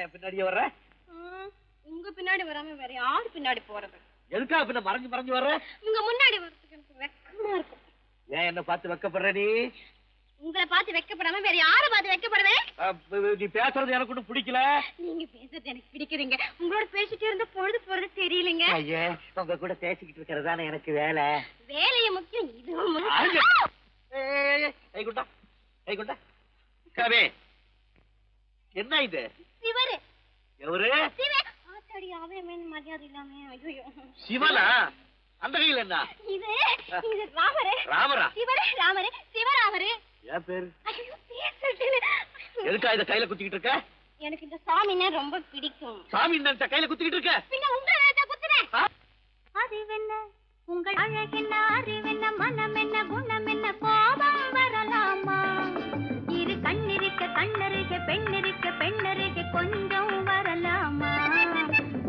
என் பின்னாடியே வர்ற? உங்க பின்னாடி வராம வேற யாரு பின்னாடி போறது? எதுக்கா பின்ன மறைஞ்சு மறைஞ்சு வர்ற? உங்க முன்னாடி வரதுக்கு எனக்கு வெக்கமா இருக்கு. ஏன் என்ன பார்த்து வெக்கப்படுற நீ? உங்களை பார்த்து வெக்கப்படாம வேற யாரை பார்த்து வெக்கப்படுவேன்? நீ பேசுறது எனக்கு ஒன்றும் பிடிக்கல. நீங்க பேசுறது எனக்கு பிடிக்கிறீங்க. உங்களோட பேசிட்டு இருந்த பொழுது போறது தெரியலங்க. ஐயா, உங்க கூட பேசிக்கிட்டு இருக்கிறதானே எனக்கு வேலை. வேலைய முக்கியம், இதுவும் என்ன இது? சிவரு. எவரு? ஆத்தாடி, அவன் மரியாதை இல்லாம. ஐயோ, சிவனா? அந்த கையில் என்ன? இது ராமரு. ராமரா? சிவரு ராமரு, சிவராமரு. ஏன் பேரு? ஐயோ, பேசிட்டேன். எதுக்கா இத கையில குத்திக்கிட்டு இருக்க? எனக்கு இந்த சாமின்னா ரொம்ப பிடிக்கும். சாமி இந்த கையில குத்திக்கிட்டு இருக்க? பின்ன உங்களை குத்துறேன். அறிவென்ன உங்கள் அழகென்ன, அறிவென்ன மனம் என்ன, குணம் என்ன, கோபம் வரலாமா? இரு கண்ணிருக்க கண்ணருக, பெண்ணிருக்க பெண்ணருக, கொஞ்சம் வரலாமா?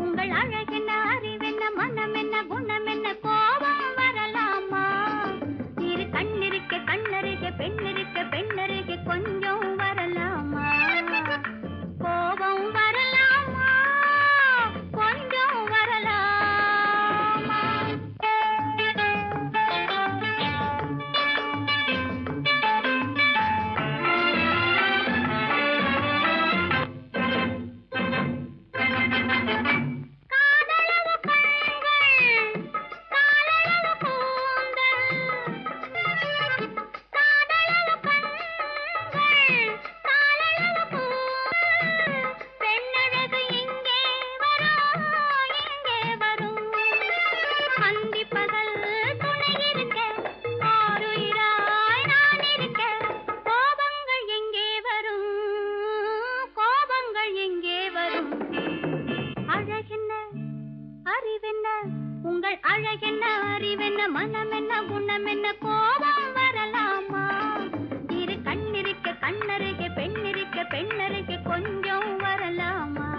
உங்கள் அழகென்ன, அறிவென்ன மனம் என்ன, குணம் என்ன, கோபம் வரலாமா? இரு கண்ணிருக்க கண்ணருக, பெண்ணிருக்க பெண்ணருக, கொஞ்சம் வரலாமா? கோபம் வரலாமா? கொஞ்சம் வரலாமா? உங்கள் அழகென்ன, அறிவென்ன மனம் என்ன, குணம் என்ன, கோபம் வரலாமா? இரு கண்ணிருக்க கண்ணருக, பெண்ணிருக்க பெண்ணருக, கொஞ்சம் வரலாமா?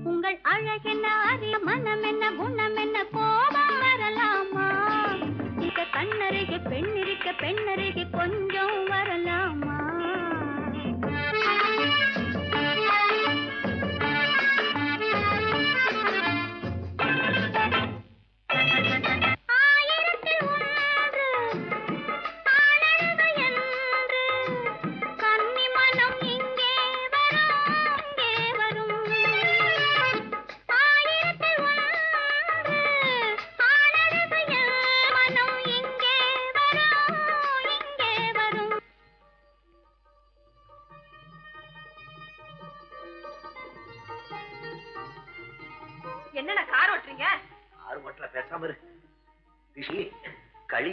உங்கள் அழகென்ன, அறி மனம் என்ன, குணம் என்ன, கோபம் வரலாமா? இத கண்ணருக பெண்ணிருக்க பெண்ணருக, கொஞ்சம் வரலாமா? என்னடா கார் ஓட்டுறீங்க? ஆறு மட்டும் பேசாம இரு. ரிஷி, களி.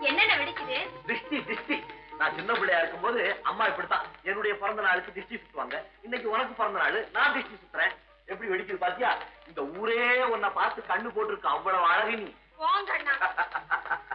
என்னென்ன வெடிக்குது? திஷ்டி திஷ்டி. நான் சின்ன பிள்ளையா இருக்கும் போது அம்மா இப்படித்தான் என்னுடைய பிறந்த நாளுக்கு திஷ்டி சுத்துவாங்க. இன்னைக்கு உனக்கு பிறந்த நாள், நான் திஷ்டி சுத்துறேன். எப்படி வெடிக்குது பாத்தியா? இந்த ஊரே உன்னை பார்த்து கண்ணு போட்டிருக்கு. அவ்வளவு அழகு நீ. போங்கடா.